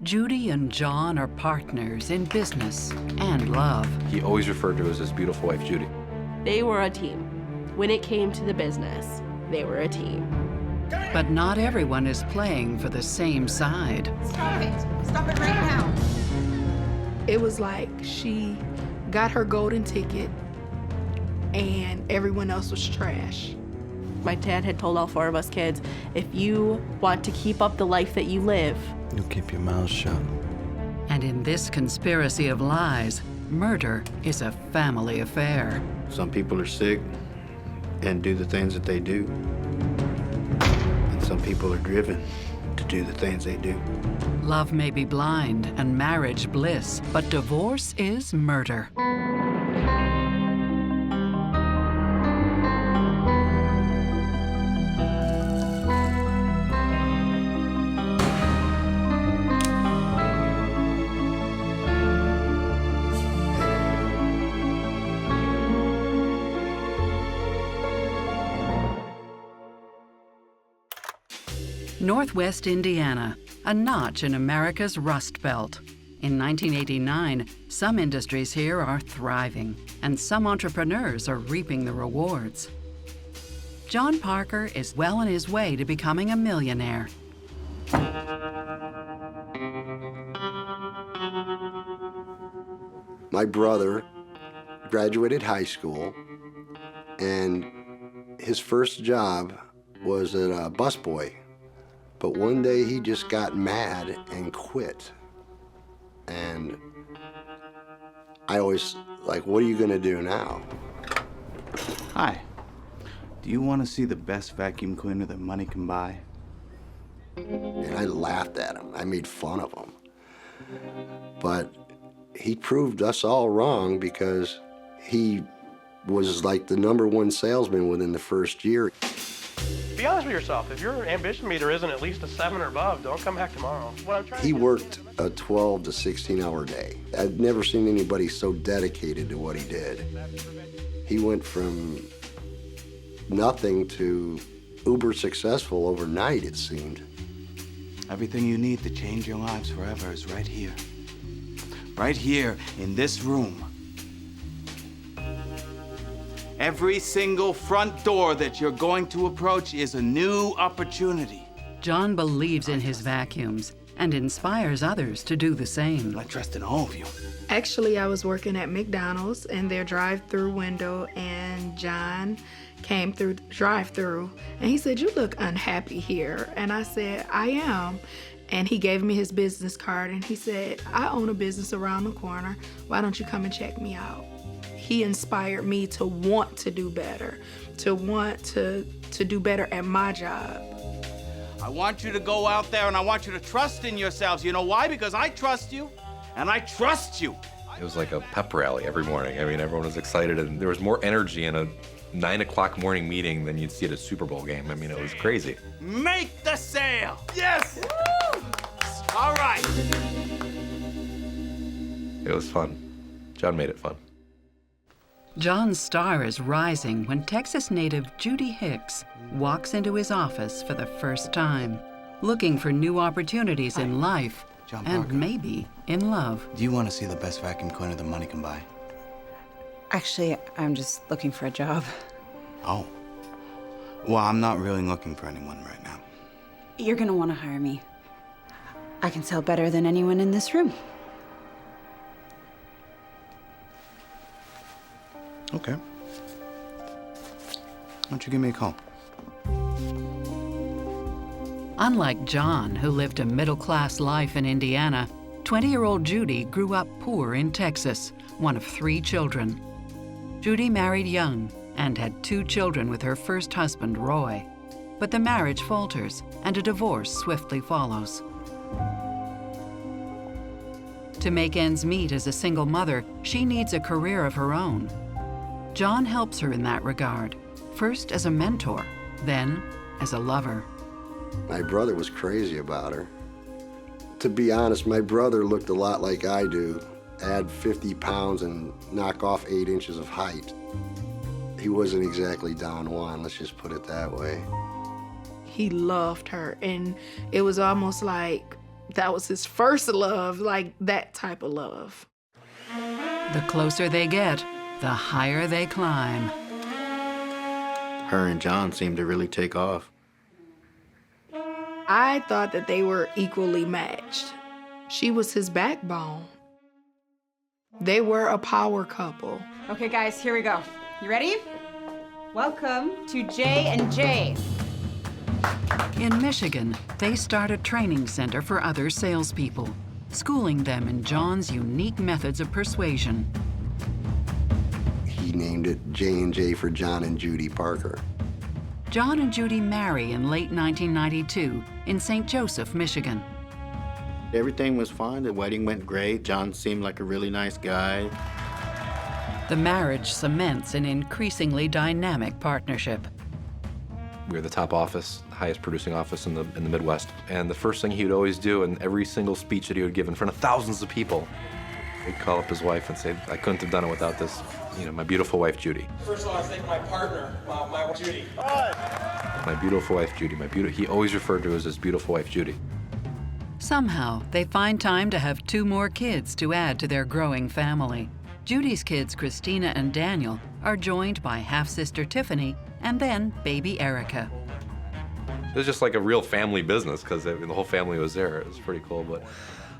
Judy and John are partners in business and love. He always referred to her as his beautiful wife, Judy. They were a team. When it came to the business, they were a team. But not everyone is playing for the same side. Stop it. Stop it right now. It was like she got her golden ticket and everyone else was trash. My dad had told all 4 of us kids, if you want to keep up the life that you live, you keep your mouth shut. And in this conspiracy of lies, murder is a family affair. Some people are sick and do the things that they do. And some people are driven to do the things they do. Love may be blind and marriage bliss, but divorce is murder. Northwest Indiana, a notch in America's Rust Belt. In 1989, some industries here are thriving, and some entrepreneurs are reaping the rewards. John Parker is well on his way to becoming a millionaire. My brother graduated high school, and his first job was as a busboy. But one day he just got mad and quit. And I always, like, what are you gonna do now? Hi. Do you want to see the best vacuum cleaner that money can buy? And I laughed at him. I made fun of him. But he proved us all wrong because he was like the #1 salesman within the first year. Be honest with yourself. If your ambition meter isn't at least a 7 or above, don't come back tomorrow. What I'm trying He worked a 12 to 16-hour day. I've never seen anybody so dedicated to what he did. He went from nothing to uber successful overnight, it seemed. Everything you need to change your lives forever is right here. Right here in this room. Every single front door that you're going to approach is a new opportunity. John believes in his vacuums and inspires others to do the same. I trust in all of you. Actually, I was working at McDonald's in their drive-through window, and John came through the drive-through, and he said, "You look unhappy here." And I said, "I am." And he gave me his business card, and he said, "I own a business around the corner. Why don't you come and check me out?" He inspired me to want to do better, to want to do better at my job. I want you to go out there and I want you to trust in yourselves. You know why? Because I trust you and I trust you. It was like a pep rally every morning. I mean, everyone was excited, and there was more energy in a 9 o'clock morning meeting than you'd see at a Super Bowl game. I mean, it was crazy. Make the sale. Yes. Woo! All right. It was fun. John made it fun. John's star is rising when Texas native Judy Hicks walks into his office for the first time, looking for new opportunities in life John and Parker. maybe in love. Do you want to see the best vacuum cleaner that money can buy? Actually, I'm just looking for a job. Oh. Well, I'm not really looking for anyone right now. You're gonna want to hire me. I can sell better than anyone in this room. Okay. Why don't you give me a call? Unlike John, who lived a middle-class life in Indiana, 20-year-old Judy grew up poor in Texas, one of 3 children. Judy married young and had 2 children with her first husband, Roy. But the marriage falters, and a divorce swiftly follows. To make ends meet as a single mother, she needs a career of her own. John helps her in that regard, first as a mentor, then as a lover. My brother was crazy about her. To be honest, my brother looked a lot like I do. Add 50 pounds and knock off 8 inches of height. He wasn't exactly Don Juan, let's just put it that way. He loved her, and it was almost like That was his first love, like that type of love. The closer they get, the higher they climb. Her and John seemed to really take off. I thought that they were equally matched. She was his backbone. They were a power couple. Okay, guys, here we go. You ready? Welcome to J&J. In Michigan, they start a training center for other salespeople, schooling them in John's unique methods of persuasion. He named it J&J for John and Judy Parker. John and Judy marry in late 1992 in St. Joseph, Michigan. Everything was fine. The wedding went great. John seemed like a really nice guy. The marriage cements an increasingly dynamic partnership. We were the top office, the highest producing office in the Midwest. And the first thing he would always do in every single speech that he would give in front of thousands of people, he'd call up his wife and say, I couldn't have done it without this, my beautiful wife, Judy. First of all, I thank my partner, my wife, Judy. My beautiful wife, Judy. He always referred to her as his beautiful wife, Judy. Somehow, they find time to have 2 more kids to add to their growing family. Judy's kids, Christina and Daniel, are joined by half-sister Tiffany and then baby Erica. It was just like a real family business because the whole family was there. It was pretty cool, but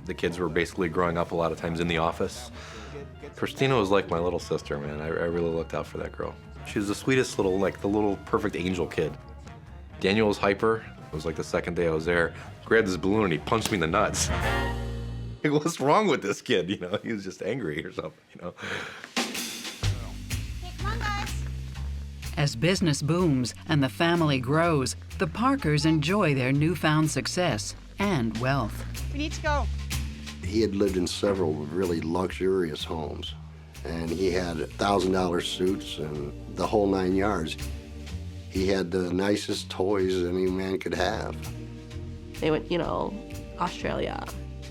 the kids were basically growing up a lot of times in the office. Christina was like my little sister, man. I really looked out for that girl. She was the sweetest little, the little perfect angel kid. Daniel was hyper. It was like the second day I was there. Grabbed this balloon and he punched me in the nuts. Like, what's wrong with this kid? He was just angry or something, Hey, come on, guys. As business booms and the family grows, the Parkers enjoy their newfound success and wealth. We need to go. He had lived in several really luxurious homes, and he had $1,000 suits and the whole 9 yards. He had the nicest toys any man could have. They went, Australia,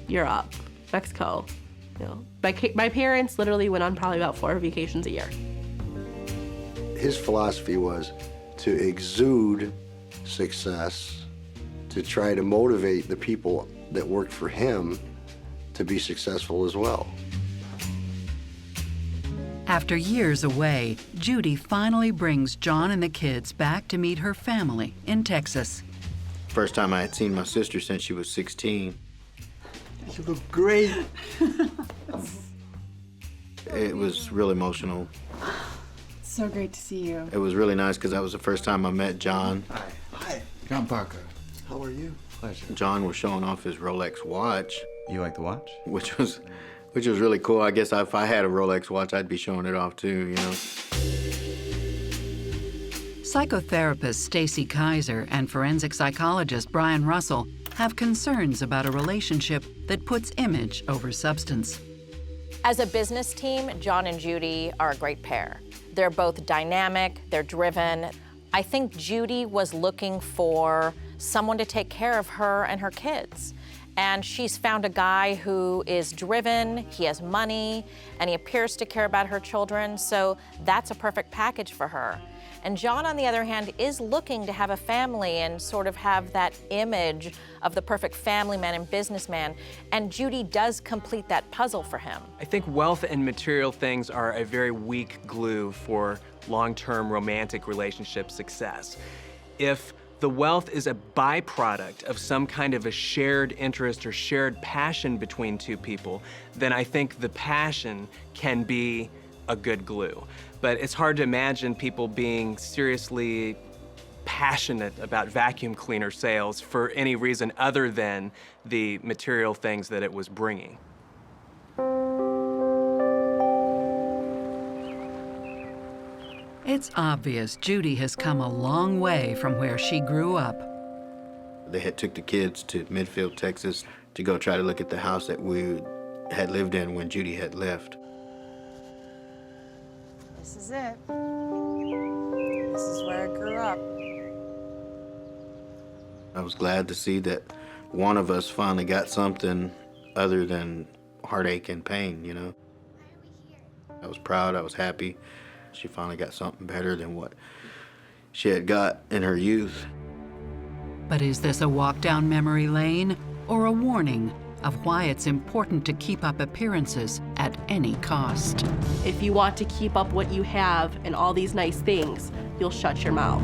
Europe, Mexico. My parents literally went on probably about 4 vacations a year. His philosophy was to exude success, to try to motivate the people that worked for him to be successful as well. After years away, Judy finally brings John and the kids back to meet her family in Texas. First time I had seen my sister since she was 16. You look great. It was real emotional. So great to see you. It was really nice because that was the first time I met John. Hi. John Parker. How are you? Pleasure. John was showing off his Rolex watch. You like the watch? Which was really cool. I guess if I had a Rolex watch, I'd be showing it off too, Psychotherapist Stacy Kaiser and forensic psychologist Brian Russell have concerns about a relationship that puts image over substance. As a business team, John and Judy are a great pair. They're both dynamic, they're driven. I think Judy was looking for someone to take care of her and her kids. And she's found a guy who is driven, he has money, and he appears to care about her children, so that's a perfect package for her. And John, on the other hand, is looking to have a family and sort of have that image of the perfect family man and businessman, and Judy does complete that puzzle for him. I think wealth and material things are a very weak glue for long-term romantic relationship success. If the wealth is a byproduct of some kind of a shared interest or shared passion between 2 people, then I think the passion can be a good glue. But it's hard to imagine people being seriously passionate about vacuum cleaner sales for any reason other than the material things that it was bringing. It's obvious Judy has come a long way from where she grew up. They had took the kids to Midfield, Texas to go try to look at the house that we had lived in when Judy had left. This is it. This is where I grew up. I was glad to see that one of us finally got something other than heartache and pain, I was proud, I was happy. She finally got something better than what she had got in her youth. But is this a walk down memory lane or a warning of why it's important to keep up appearances at any cost. If you want to keep up what you have and all these nice things, you'll shut your mouth.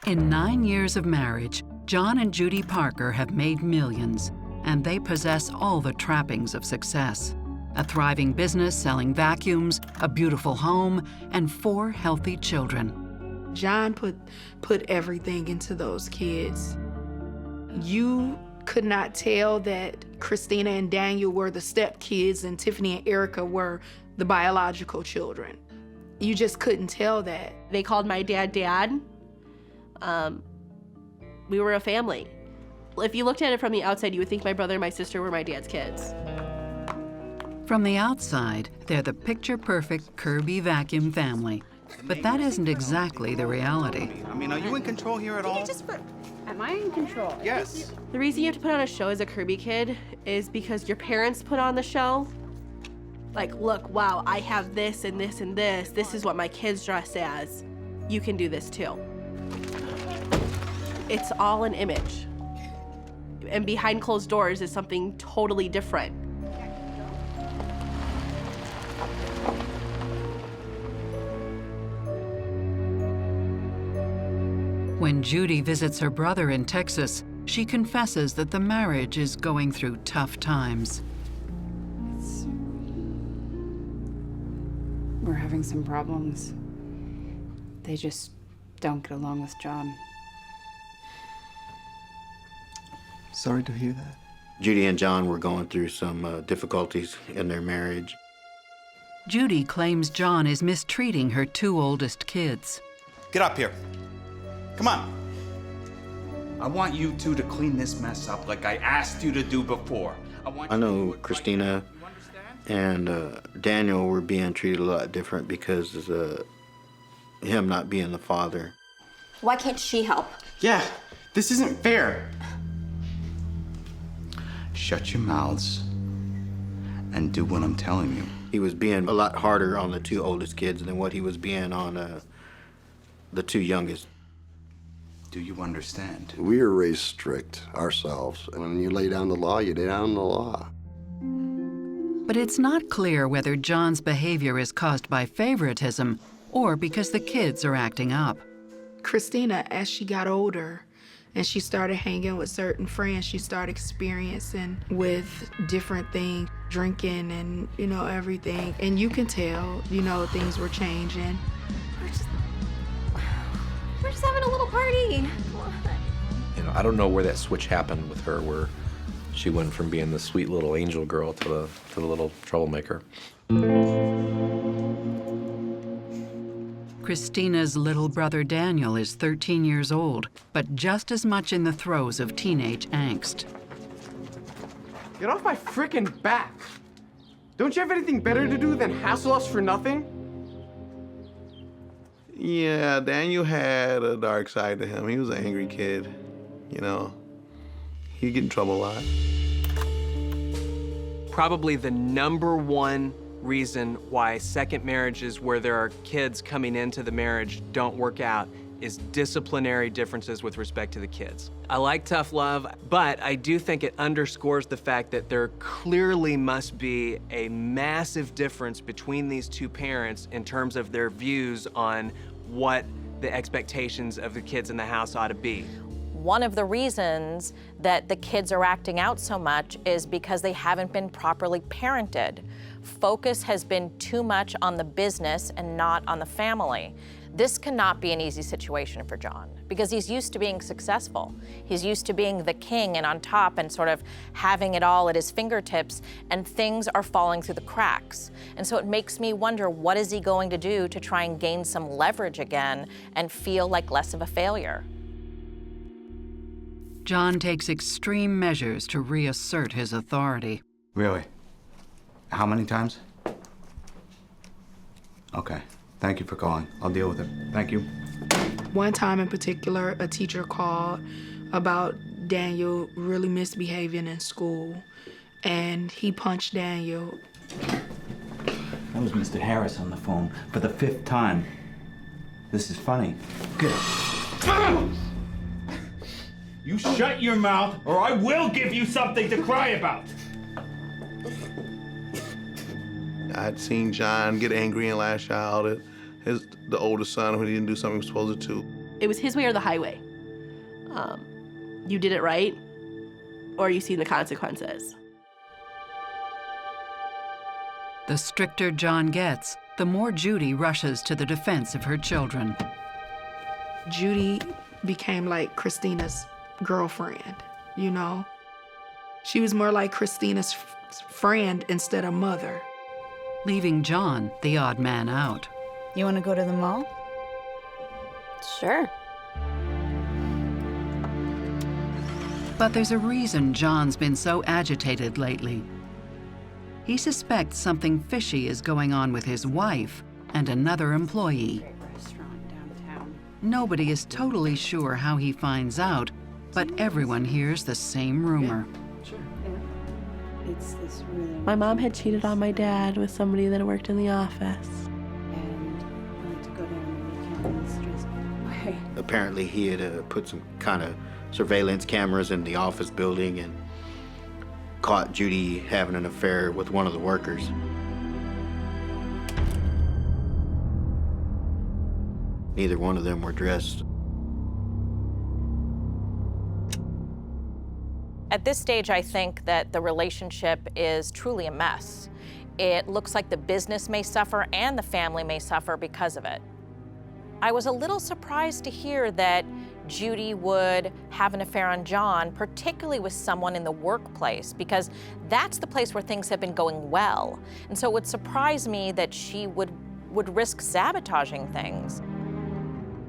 In 9 years of marriage, John and Judy Parker have made millions, and they possess all the trappings of success. A thriving business selling vacuums, a beautiful home, and 4 healthy children. John put everything into those kids. You could not tell that Christina and Daniel were the stepkids and Tiffany and Erica were the biological children. You just couldn't tell that. They called my dad Dad. We were a family. If you looked at it from the outside, you would think my brother and my sister were my dad's kids. From the outside, they're the picture-perfect Kirby vacuum family. But that isn't exactly the reality. I mean, are you in control here at all? Am I in control? Yes. The reason you have to put on a show as a Kirby kid is because your parents put on the show. Like, look, wow, I have this and this and this. This is what my kids dress as. You can do this too. It's all an image. And behind closed doors is something totally different. When Judy visits her brother in Texas, she confesses that the marriage is going through tough times. We're having some problems. They just don't get along with John. Sorry to hear that. Judy and John were going through some difficulties in their marriage. Judy claims John is mistreating her 2 oldest kids. Get up here. Come on. I want you two to clean this mess up like I asked you to do before. I know Christina and Daniel were being treated a lot different because of him not being the father. Why can't she help? Yeah, this isn't fair. Shut your mouths and do what I'm telling you. He was being a lot harder on the 2 oldest kids than what he was being on the 2 youngest. Do you understand? We were raised strict ourselves. When you lay down the law, you lay down the law. But it's not clear whether John's behavior is caused by favoritism or because the kids are acting up. Christina, as she got older and she started hanging with certain friends, she started experiencing with different things, drinking and, everything. And you can tell, things were changing. We're just having a little party. I don't know where that switch happened with her, where she went from being the sweet little angel girl to the little troublemaker. Christina's little brother Daniel is 13 years old, but just as much in the throes of teenage angst. Get off my frickin' back! Don't you have anything better to do than hassle us for nothing? Yeah, Daniel had a dark side to him. He was an angry kid, He'd get in trouble a lot. Probably the #1 reason why second marriages where there are kids coming into the marriage don't work out is disciplinary differences with respect to the kids. I like tough love, but I do think it underscores the fact that there clearly must be a massive difference between these 2 parents in terms of their views on what the expectations of the kids in the house ought to be. One of the reasons that the kids are acting out so much is because they haven't been properly parented. Focus has been too much on the business and not on the family. This cannot be an easy situation for John because he's used to being successful. He's used to being the king and on top and sort of having it all at his fingertips, and things are falling through the cracks. And so it makes me wonder, what is he going to do to try and gain some leverage again and feel like less of a failure? John takes extreme measures to reassert his authority. Really? How many times? Okay. Thank you for calling. I'll deal with it. Thank you. One time in particular, a teacher called about Daniel really misbehaving in school, and he punched Daniel. That was Mr. Harris on the phone for the 5th time. This is funny. Good. You shut your mouth, or I will give you something to cry about. I'd seen John get angry and lash out at the oldest son when he didn't do something he was supposed to. It was his way or the highway. You did it right, or you seen the consequences. The stricter John gets, the more Judy rushes to the defense of her children. Judy became like Christina's girlfriend, you know? She was more like Christina's friend instead of mother. Leaving John the odd man out. You want to go to the mall? Sure. But there's a reason John's been so agitated lately. He suspects something fishy is going on with his wife and another employee. Nobody is totally sure how he finds out, but everyone hears the same rumor. It's this really... My mom had cheated on my dad with somebody that worked in the office. And I like to go down the weekends just... Why? Apparently he had put some kind of surveillance cameras in the office building and caught Judy having an affair with one of the workers. Neither one of them were dressed. At this stage, I think that the relationship is truly a mess. It looks like the business may suffer and the family may suffer because of it. I was a little surprised to hear that Judy would have an affair on John, particularly with someone in the workplace, because that's the place where things have been going well. And so it would surprise me that she would risk sabotaging things.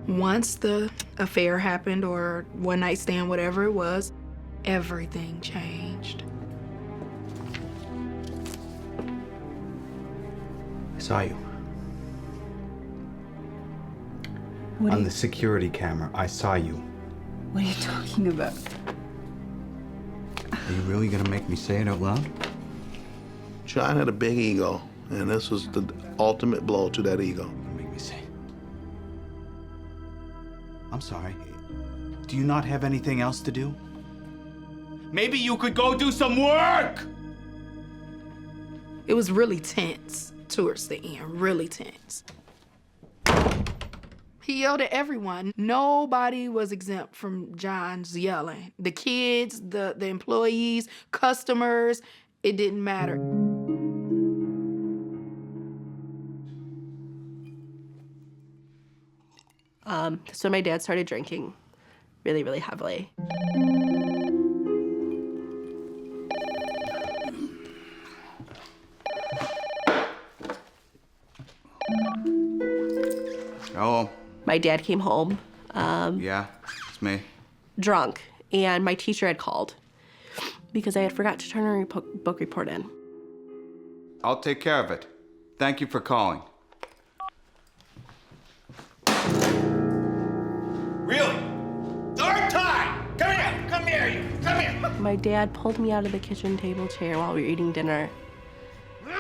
Once the affair happened, or one night stand, whatever it was, everything changed. I saw you. On the security camera, I saw you. What are you talking about? Are you really gonna make me say it out loud? John had a big ego, and this was the ultimate blow to that ego. Make me say. I'm sorry. Do you not have anything else to do? Maybe you could go do some work! It was really tense towards the end, really tense. He yelled at everyone. Nobody was exempt from John's yelling. The kids, the employees, customers, it didn't matter. So my dad started drinking really, really heavily. Oh. My dad came home. Yeah, it's me. Drunk, and my teacher had called because I had forgot to turn a book report in. I'll take care of it. Thank you for calling. Really? Third time! Come here, you! Come here! My dad pulled me out of the kitchen table chair while we were eating dinner,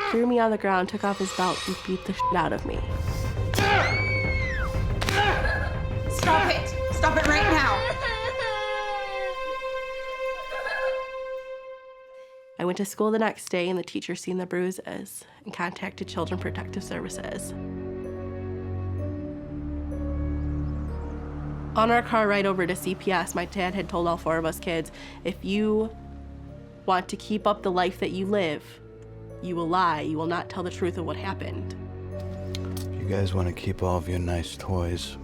threw me on the ground, took off his belt, and beat the shit out of me. Stop it! Stop it right now! I went to school the next day, and the teacher seen the bruises and contacted Children Protective Services. On our car ride over to CPS, my dad had told all 4 of us kids, if you want to keep up the life that you live, you will lie. You will not tell the truth of what happened. If you guys want to keep all of your nice toys,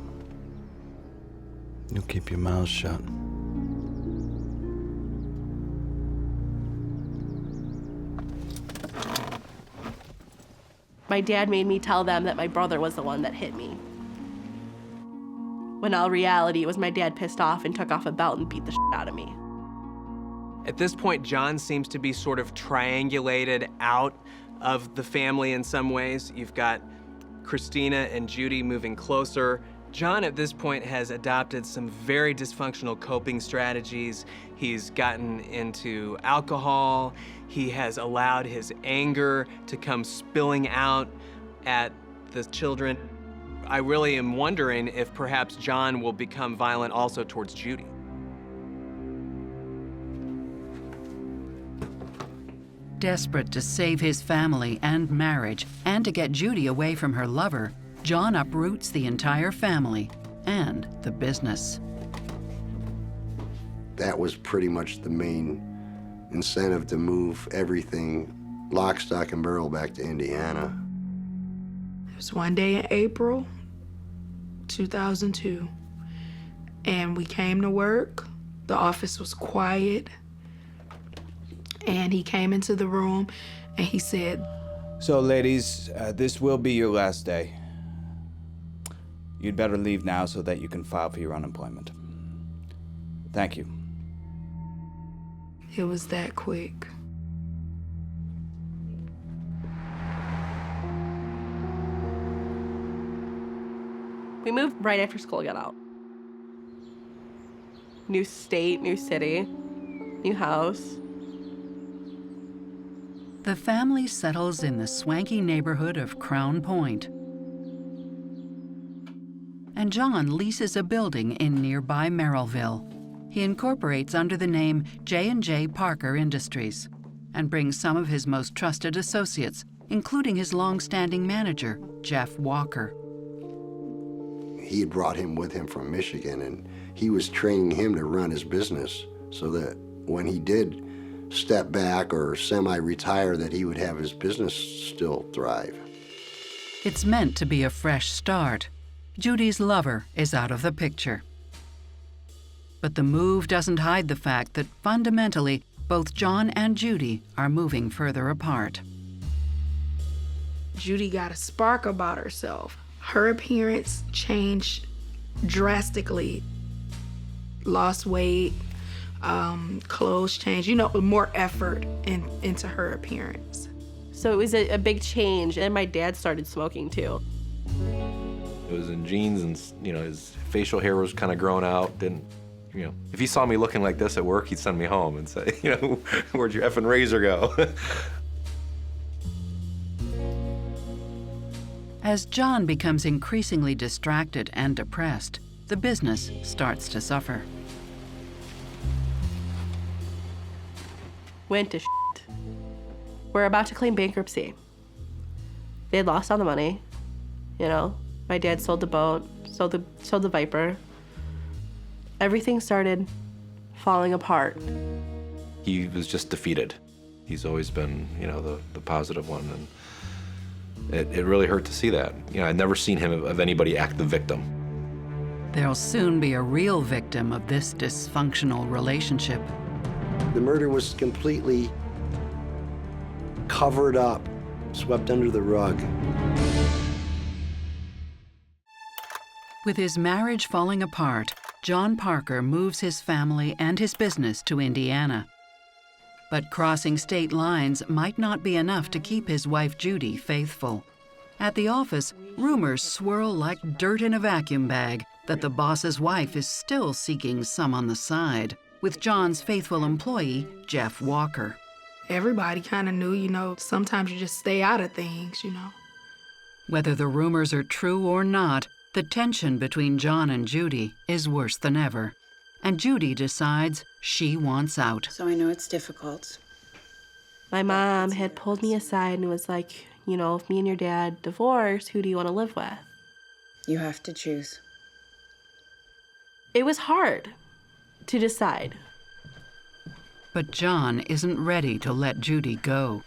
you keep your mouths shut. My dad made me tell them that my brother was the one that hit me. When in all reality, it was my dad pissed off and took off a belt and beat the shit out of me. At this point, John seems to be sort of triangulated out of the family in some ways. You've got Christina and Judy moving closer. John, at this point, has adopted some very dysfunctional coping strategies. He's gotten into alcohol. He has allowed his anger to come spilling out at the children. I really am wondering if perhaps John will become violent also towards Judy. Desperate to save his family and marriage and to get Judy away from her lover, John uproots the entire family and the business. That was pretty much the main incentive to move everything lock, stock, and barrel back to Indiana. It was one day in April 2002, and we came to work. The office was quiet, and he came into the room and he said, "So ladies, this will be your last day. You'd better leave now so that you can file for your unemployment. Thank you." It was that quick. We moved right after school got out. New state, new city, new house. The family settles in the swanky neighborhood of Crown Point. And John leases a building in nearby Merrillville. He incorporates under the name J&J Parker Industries and brings some of his most trusted associates, including his long-standing manager, Jeff Walker. He had brought him with him from Michigan, and he was training him to run his business so that when he did step back or semi-retire, that he would have his business still thrive. It's meant to be a fresh start. Judy's lover is out of the picture. But the move doesn't hide the fact that fundamentally, both John and Judy are moving further apart. Judy got a spark about herself. Her appearance changed drastically. Lost weight, clothes changed, more effort into her appearance. So it was a big change, and my dad started smoking too. It was in jeans, and his facial hair was kind of grown out. If he saw me looking like this at work, he'd send me home and say, "Where'd your effing razor go?" As John becomes increasingly distracted and depressed, the business starts to suffer. Went to shit. We're about to claim bankruptcy. They had lost all the money. My dad sold the boat, sold the Viper. Everything started falling apart. He was just defeated. He's always been, the positive one, and it really hurt to see that. I'd never seen him of anybody act the victim. There'll soon be a real victim of this dysfunctional relationship. The murder was completely covered up, swept under the rug. With his marriage falling apart, John Parker moves his family and his business to Indiana. But crossing state lines might not be enough to keep his wife Judy faithful. At the office, rumors swirl like dirt in a vacuum bag that the boss's wife is still seeking some on the side, with John's faithful employee, Jeff Walker. Everybody kind of knew, sometimes you just stay out of things, Whether the rumors are true or not, the tension between John and Judy is worse than ever, and Judy decides she wants out. So I know it's difficult. My mom had pulled me aside and was like, if me and your dad divorce, who do you want to live with? You have to choose. It was hard to decide. But John isn't ready to let Judy go.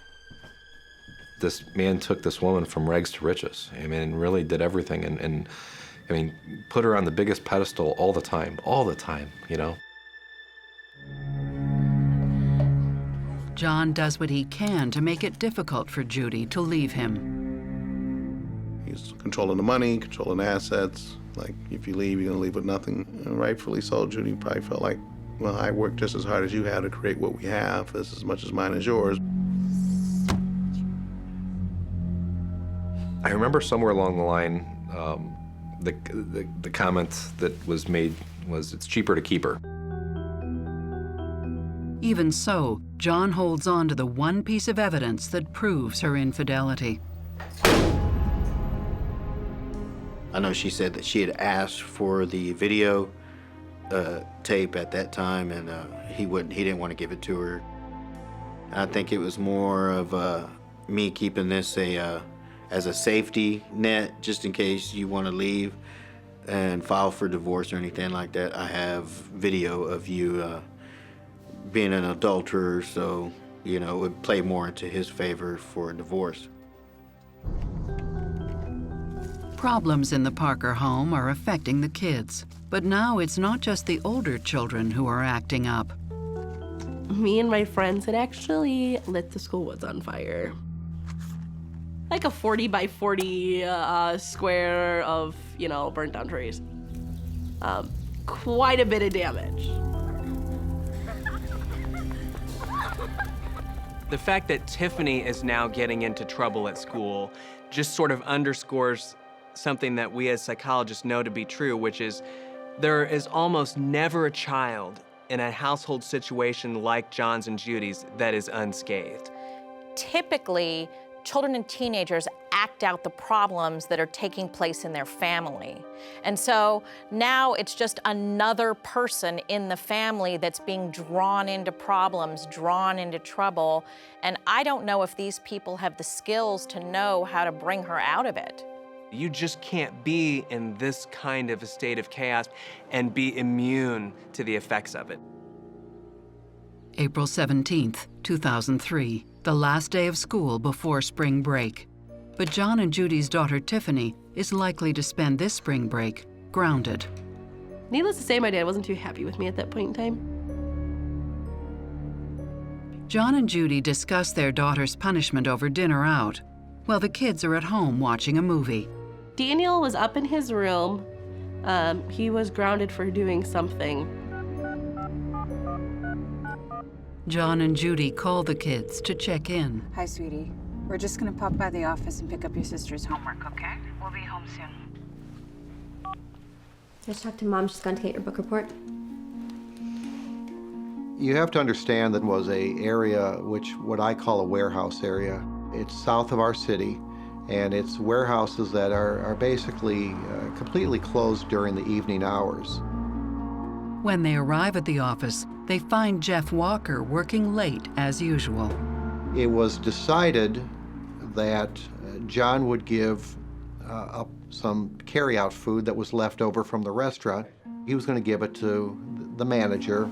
This man took this woman from rags to riches. Really did everything, and put her on the biggest pedestal all the time, John does what he can to make it difficult for Judy to leave him. He's controlling the money, controlling the assets. Like, if you leave, you're gonna leave with nothing. And rightfully so, Judy probably felt like, well, I worked just as hard as you have to create what we have. This is as much as mine as yours. I remember somewhere along the line, the comment that was made was, "It's cheaper to keep her." Even so, John holds on to the one piece of evidence that proves her infidelity. I know she said that she had asked for the video tape at that time, and he didn't want to give it to her. I think it was more of me keeping this as a safety net, just in case you want to leave and file for divorce or anything like that. I have video of you being an adulterer, so, you know, it would play more into his favor for a divorce. Problems in the Parker home are affecting the kids. But now it's not just the older children who are acting up. Me and my friends had actually lit the school woods on fire. Like a 40 by 40 square of, you know, burnt down trees. Quite a bit of damage. The fact that Tiffany is now getting into trouble at school just sort of underscores something that we as psychologists know to be true, which is there is almost never a child in a household situation like John's and Judy's that is unscathed. Typically, children and teenagers act out the problems that are taking place in their family. And so now it's just another person in the family that's being drawn into problems, drawn into trouble. And I don't know if these people have the skills to know how to bring her out of it. You just can't be in this kind of a state of chaos and be immune to the effects of it. April 17th, 2003, the last day of school before spring break. But John and Judy's daughter Tiffany is likely to spend this spring break grounded. Needless to say, my dad wasn't too happy with me at that point in time. John and Judy discuss their daughter's punishment over dinner out, while the kids are at home watching a movie. Daniel was up in his room. He was grounded for doing something. John and Judy call the kids to check in. Hi, sweetie. We're just gonna pop by the office and pick up your sister's homework, okay? We'll be home soon. Just talked to Mom. She's gone to get your book report. You have to understand that was a area what I call a warehouse area. It's south of our city, and it's warehouses that are basically completely closed during the evening hours. When they arrive at the office, they find Jeff Walker working late as usual. It was decided that John would give up some carry-out food that was left over from the restaurant. He was going to give it to the manager.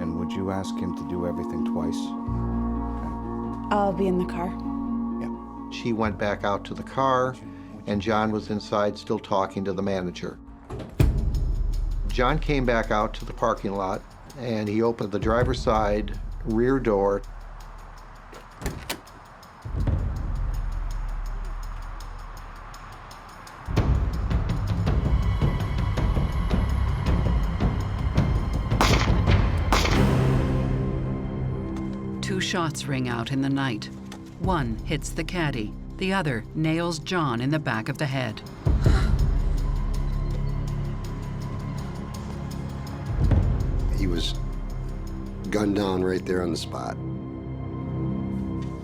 And would you ask him to do everything twice? I'll be in the car. She went back out to the car, and John was inside still talking to the manager. John came back out to the parking lot, and he opened the driver's side rear door. Two shots ring out in the night. One hits the caddy, the other nails John in the back of the head. He was gunned down right there on the spot.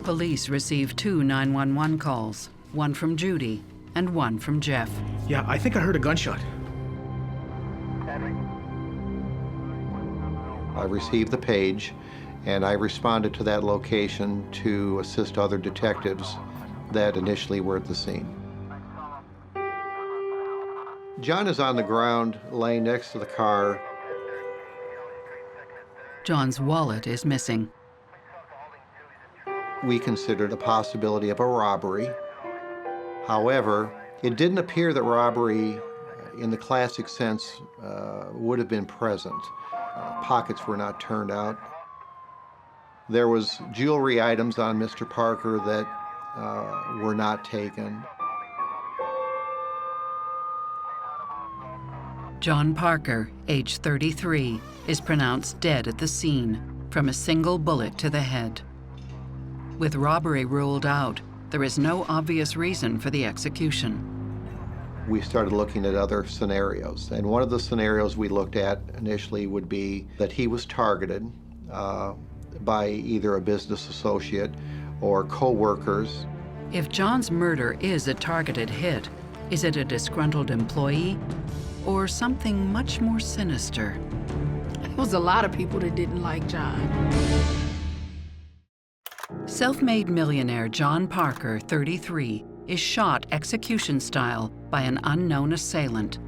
Police receive 2 911 calls, one from Judy and one from Jeff. Yeah, I think I heard a gunshot. I received the page, and I responded to that location to assist other detectives that initially were at the scene. John is on the ground, laying next to the car. John's wallet is missing. We considered a possibility of a robbery. However, it didn't appear that robbery, in the classic sense, would have been present. Pockets were not turned out. There was jewelry items on Mr. Parker that were not taken. John Parker, age 33, is pronounced dead at the scene from a single bullet to the head. With robbery ruled out, there is no obvious reason for the execution. We started looking at other scenarios, and one of the scenarios we looked at initially would be that he was targeted by either a business associate or co-workers. If John's murder is a targeted hit, is it a disgruntled employee or something much more sinister? It was a lot of people that didn't like John. Self-made millionaire John Parker, 33, is shot execution style by an unknown assailant.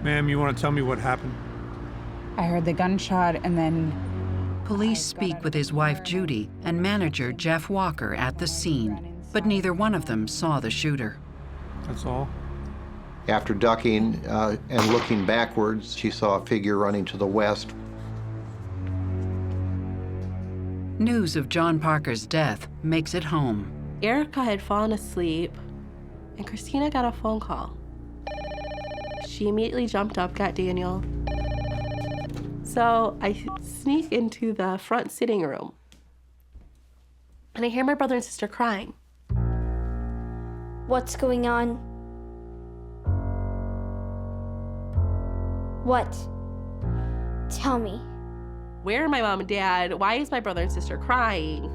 Ma'am, you want to tell me what happened? I heard the gunshot and then... Police speak with his wife Judy and manager Jeff Walker at the scene, but neither one of them saw the shooter. That's all? After ducking and looking backwards, she saw a figure running to the west. News of John Parker's death makes it home. Erica had fallen asleep, and Christina got a phone call. She immediately jumped up, got Daniel. So I sneak into the front sitting room, and I hear my brother and sister crying. What's going on? What? Tell me. Where are my mom and dad? Why is my brother and sister crying?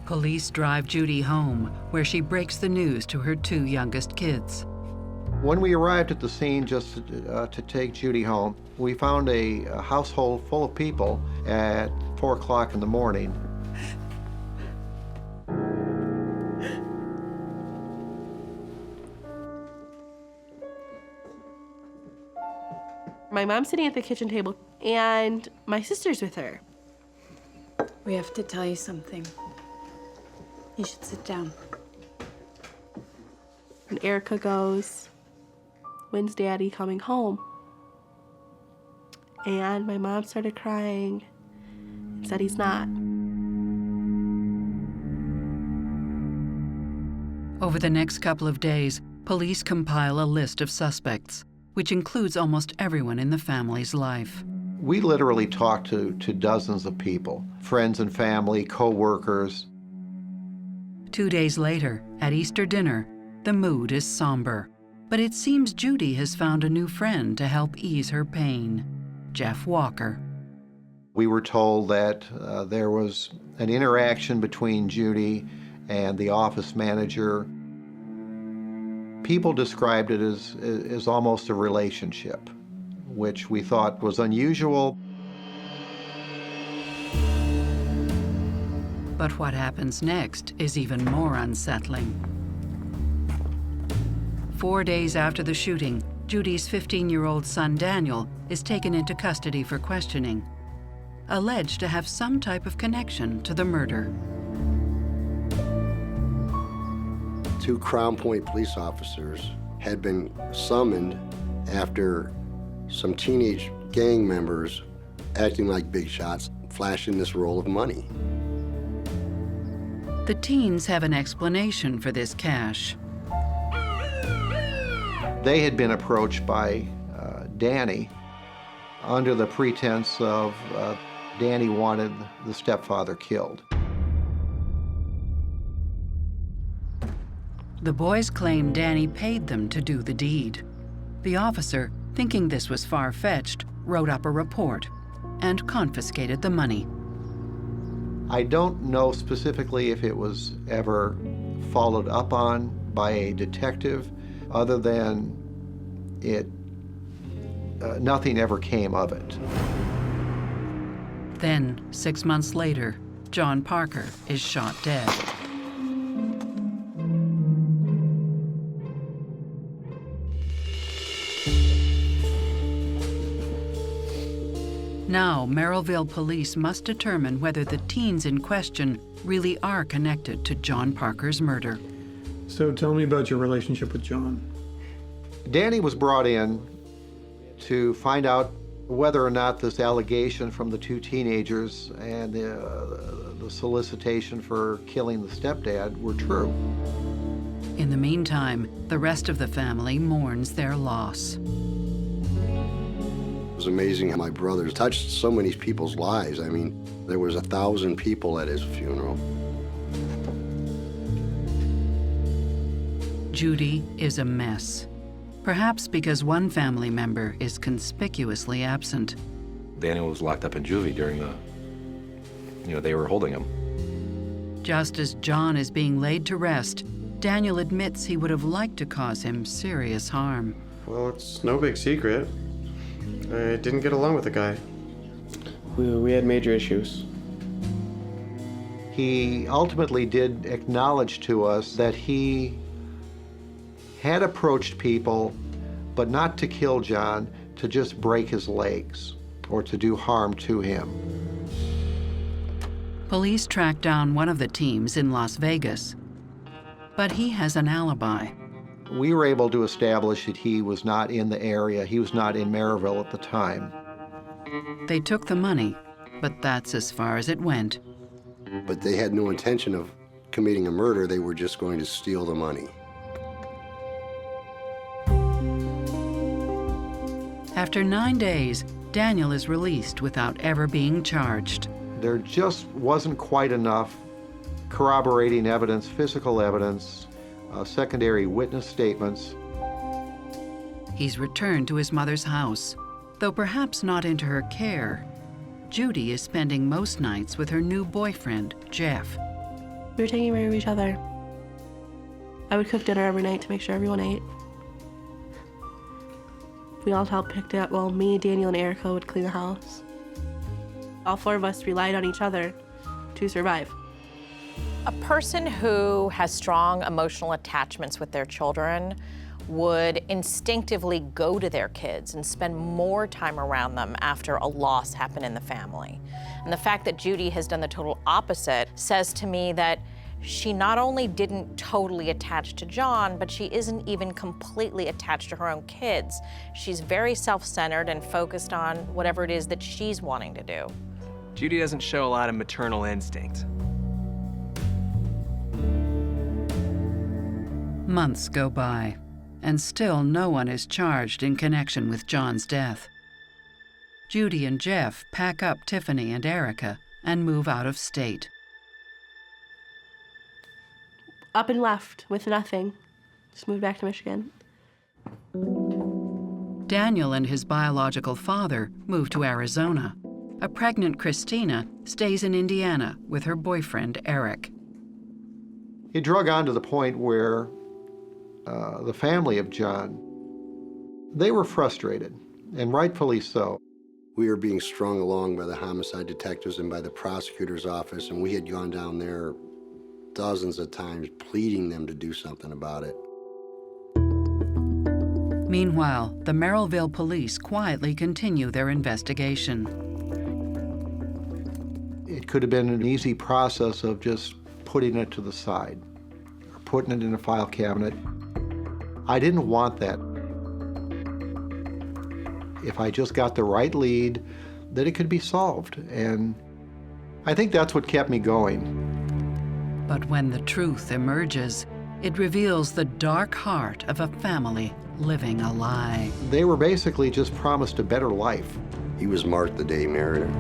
Police drive Judy home, where she breaks the news to her 2 youngest kids. When we arrived at the scene just to take Judy home, we found a household full of people at 4 o'clock in the morning. My mom's sitting at the kitchen table, and my sister's with her. We have to tell you something. You should sit down. And Erica goes, "When's Daddy coming home?" And my mom started crying and said he's not. Over the next couple of days, police compile a list of suspects, which includes almost everyone in the family's life. We literally talked to dozens of people, friends and family, co-workers. 2 days later, at Easter dinner, the mood is somber. But it seems Judy has found a new friend to help ease her pain, Jeff Walker. We were told that there was an interaction between Judy and the office manager. People described it as almost a relationship, which we thought was unusual. But what happens next is even more unsettling. 4 days after the shooting, Judy's 15-year-old son Daniel is taken into custody for questioning, alleged to have some type of connection to the murder. 2 Crown Point police officers had been summoned after some teenage gang members acting like big shots, flashing this roll of money. The teens have an explanation for this cash. They had been approached by Danny under the pretense of Danny wanted the stepfather killed. The boys claim Danny paid them to do the deed. The officer, thinking this was far-fetched, wrote up a report and confiscated the money. I don't know specifically if it was ever followed up on by a detective, other than nothing ever came of it. Then, 6 months later, John Parker is shot dead. Now, Merrillville police must determine whether the teens in question really are connected to John Parker's murder. So tell me about your relationship with John. Danny was brought in to find out whether or not this allegation from the 2 teenagers and the solicitation for killing the stepdad were true. In the meantime, the rest of the family mourns their loss. It was amazing how my brother touched so many people's lives. I mean, there was 1,000 people at his funeral. Judy is a mess. Perhaps because one family member is conspicuously absent. Daniel was locked up in juvie during they were holding him. Just as John is being laid to rest, Daniel admits he would have liked to cause him serious harm. Well, it's no big secret. I didn't get along with the guy. We had major issues. He ultimately did acknowledge to us that he had approached people, but not to kill John, to just break his legs or to do harm to him. Police tracked down one of the teams in Las Vegas, but he has an alibi. We were able to establish that he was not in the area. He was not in Maryville at the time. They took the money, but that's as far as it went. But they had no intention of committing a murder. They were just going to steal the money. After 9 days, Daniel is released without ever being charged. There just wasn't quite enough corroborating evidence, physical evidence, secondary witness statements. He's returned to his mother's house, though perhaps not into her care. Judy is spending most nights with her new boyfriend, Jeff. We were taking care of each other. I would cook dinner every night to make sure everyone ate. We all helped pick it up. Well, me, Daniel, and Erica would clean the house. All 4 of us relied on each other to survive. A person who has strong emotional attachments with their children would instinctively go to their kids and spend more time around them after a loss happened in the family. And the fact that Judy has done the total opposite says to me that she not only didn't totally attach to John, but she isn't even completely attached to her own kids. She's very self-centered and focused on whatever it is that she's wanting to do. Judy doesn't show a lot of maternal instinct. Months go by, and still no one is charged in connection with John's death. Judy and Jeff pack up Tiffany and Erica and move out of state. Up and left with nothing. Just moved back to Michigan. Daniel and his biological father move to Arizona. A pregnant Christina stays in Indiana with her boyfriend, Eric. It drug on to the point where the family of John, they were frustrated, and rightfully so. We were being strung along by the homicide detectives and by the prosecutor's office, and we had gone down there dozens of times pleading them to do something about it. Meanwhile, the Merrillville police quietly continue their investigation. It could have been an easy process of just putting it to the side, or putting it in a file cabinet. I didn't want that. If I just got the right lead, that it could be solved. And I think that's what kept me going. But when the truth emerges, it reveals the dark heart of a family living a lie. They were basically just promised a better life. He was marked the day he married her.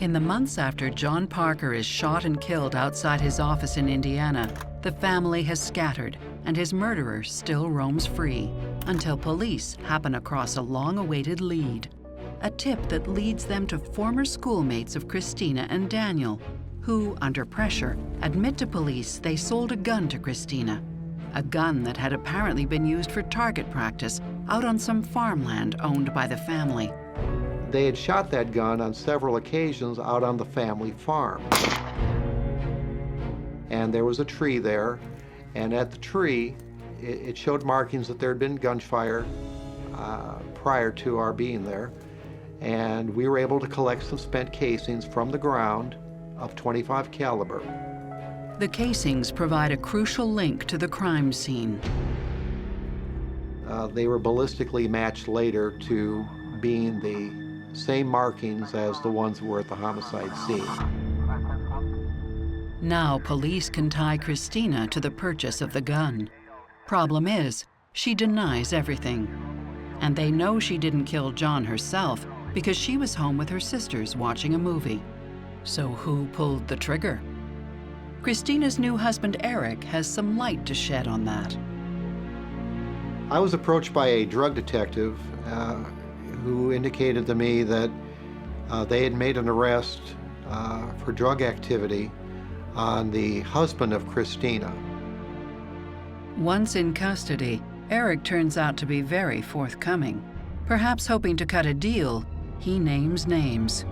In the months after John Parker is shot and killed outside his office in Indiana, the family has scattered, and his murderer still roams free, until police happen across a long-awaited lead. A tip that leads them to former schoolmates of Christina and Daniel, who, under pressure, admit to police they sold a gun to Christina, a gun that had apparently been used for target practice out on some farmland owned by the family. They had shot that gun on several occasions out on the family farm. And there was a tree there, and at the tree, it showed markings that there had been gunfire prior to our being there. And we were able to collect some spent casings from the ground of .25 caliber. The casings provide a crucial link to the crime scene. They were ballistically matched later to being the same markings as the ones that were at the homicide scene. Now police can tie Christina to the purchase of the gun. Problem is, she denies everything. And they know she didn't kill John herself because she was home with her sisters watching a movie. So who pulled the trigger? Christina's new husband, Eric, has some light to shed on that. I was approached by a drug detective who indicated to me that they had made an arrest for drug activity on the husband of Christina. Once in custody, Eric turns out to be very forthcoming. Perhaps hoping to cut a deal, he names names.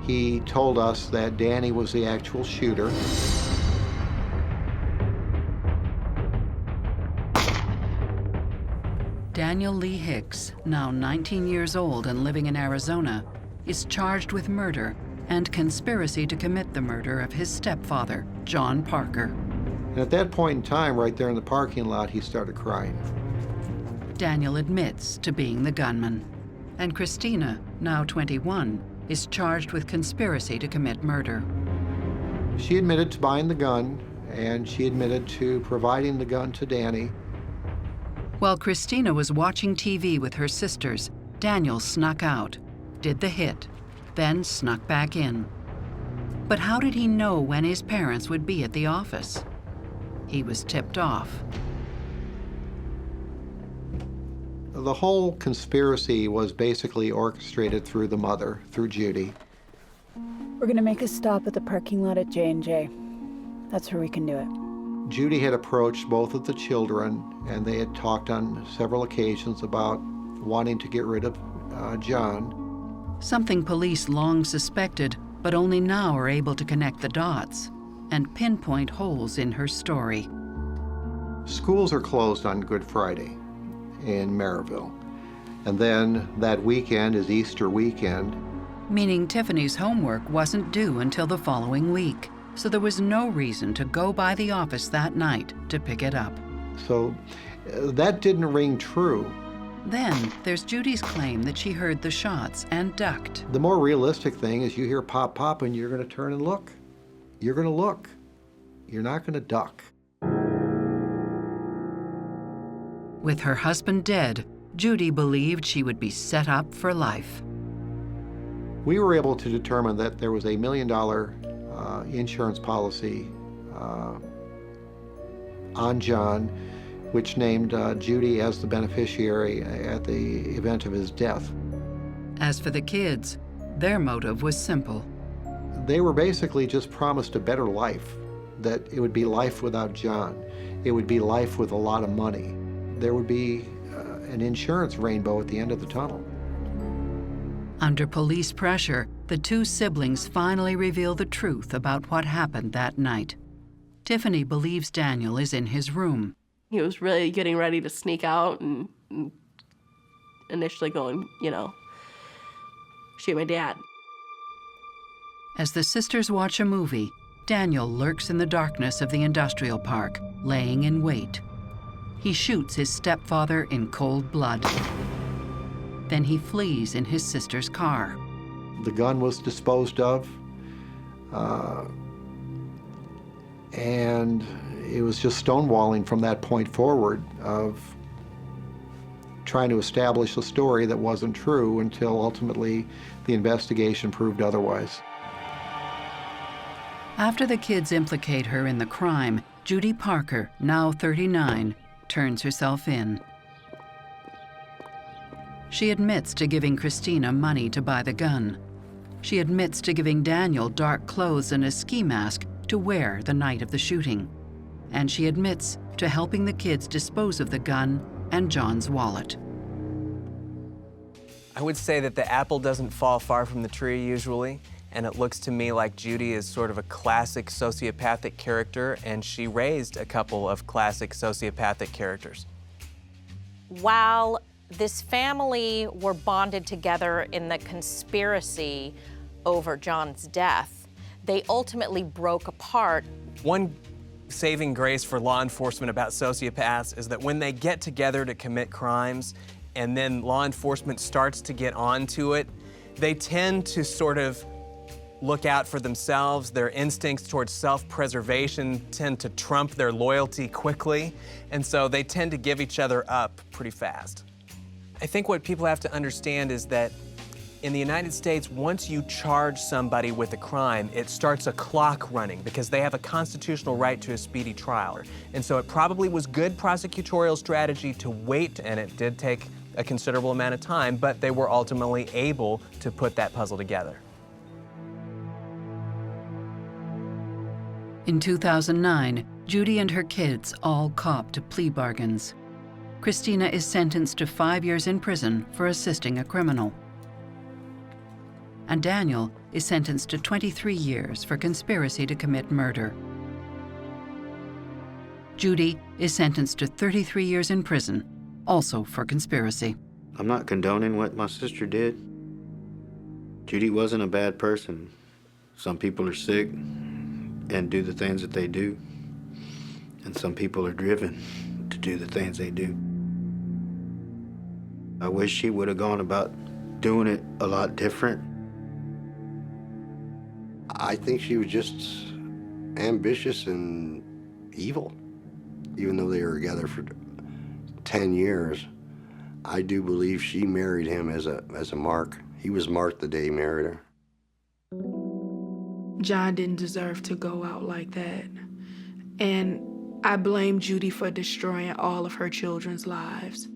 He told us that Danny was the actual shooter. Daniel Lee Hicks, now 19 years old and living in Arizona, is charged with murder and conspiracy to commit the murder of his stepfather, John Parker. And at that point in time, right there in the parking lot, he started crying. Daniel admits to being the gunman. And Christina, now 21, is charged with conspiracy to commit murder. She admitted to buying the gun, and she admitted to providing the gun to Danny. While Christina was watching TV with her sisters, Daniel snuck out, did the hit, then snuck back in. But how did he know when his parents would be at the office? He was tipped off. The whole conspiracy was basically orchestrated through the mother, through Judy. We're gonna make a stop at the parking lot at J&J. That's where we can do it. Judy had approached both of the children, and they had talked on several occasions about wanting to get rid of John. Something police long suspected, but only now are able to connect the dots and pinpoint holes in her story. Schools are closed on Good Friday in Maryville. And then that weekend is Easter weekend. Meaning Tiffany's homework wasn't due until the following week, so there was no reason to go by the office that night to pick it up. So that didn't ring true. Then there's Judy's claim that she heard the shots and ducked. The more realistic thing is you hear pop, pop, and you're going to turn and look. You're going to look. You're not going to duck. With her husband dead, Judy believed she would be set up for life. We were able to determine that there was a $1 million insurance policy on John, which named Judy as the beneficiary at the event of his death. As for the kids, their motive was simple. They were basically just promised a better life, that it would be life without John. It would be life with a lot of money. There would be an insurance rainbow at the end of the tunnel. Under police pressure, the two siblings finally reveal the truth about what happened that night. Tiffany believes Daniel is in his room. He was really getting ready to sneak out and initially going, shoot my dad. As the sisters watch a movie, Daniel lurks in the darkness of the industrial park, laying in wait. He shoots his stepfather in cold blood. Then he flees in his sister's car. The gun was disposed of, and it was just stonewalling from that point forward of trying to establish a story that wasn't true until ultimately the investigation proved otherwise. After the kids implicate her in the crime, Judy Parker, now 39, turns herself in. She admits to giving Christina money to buy the gun. She admits to giving Daniel dark clothes and a ski mask to wear the night of the shooting. And she admits to helping the kids dispose of the gun and John's wallet. I would say that the apple doesn't fall far from the tree usually, and it looks to me like Judy is sort of a classic sociopathic character, and she raised a couple of classic sociopathic characters. While this family were bonded together in the conspiracy over John's death, they ultimately broke apart. One saving grace for law enforcement about sociopaths is that when they get together to commit crimes and then law enforcement starts to get onto it, they tend to sort of look out for themselves. Their instincts towards self-preservation tend to trump their loyalty quickly, and so they tend to give each other up pretty fast. I think what people have to understand is that in the United States, once you charge somebody with a crime, it starts a clock running because they have a constitutional right to a speedy trial. And so it probably was good prosecutorial strategy to wait, and it did take a considerable amount of time, but they were ultimately able to put that puzzle together. In 2009, Judy and her kids all copped to plea bargains. Christina is sentenced to 5 years in prison for assisting a criminal. And Daniel is sentenced to 23 years for conspiracy to commit murder. Judy is sentenced to 33 years in prison, also for conspiracy. I'm not condoning what my sister did. Judy wasn't a bad person. Some people are sick and do the things that they do, and some people are driven to do the things they do. I wish she would have gone about doing it a lot different. I think she was just ambitious and evil. Even though they were together for 10 years, I do believe she married him as a mark. He was marked the day he married her. John didn't deserve to go out like that. And I blame Judy for destroying all of her children's lives.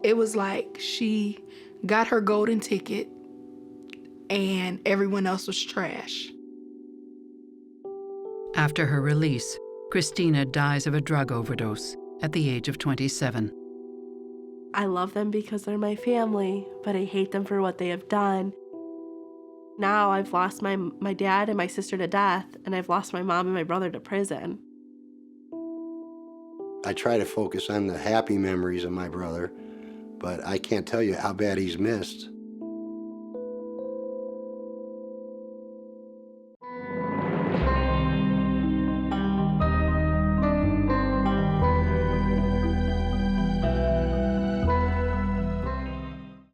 It was like she got her golden ticket and everyone else was trash. After her release, Christina dies of a drug overdose at the age of 27. I love them because they're my family, but I hate them for what they have done. Now I've lost my dad and my sister to death, and I've lost my mom and my brother to prison. I try to focus on the happy memories of my brother, but I can't tell you how bad he's missed.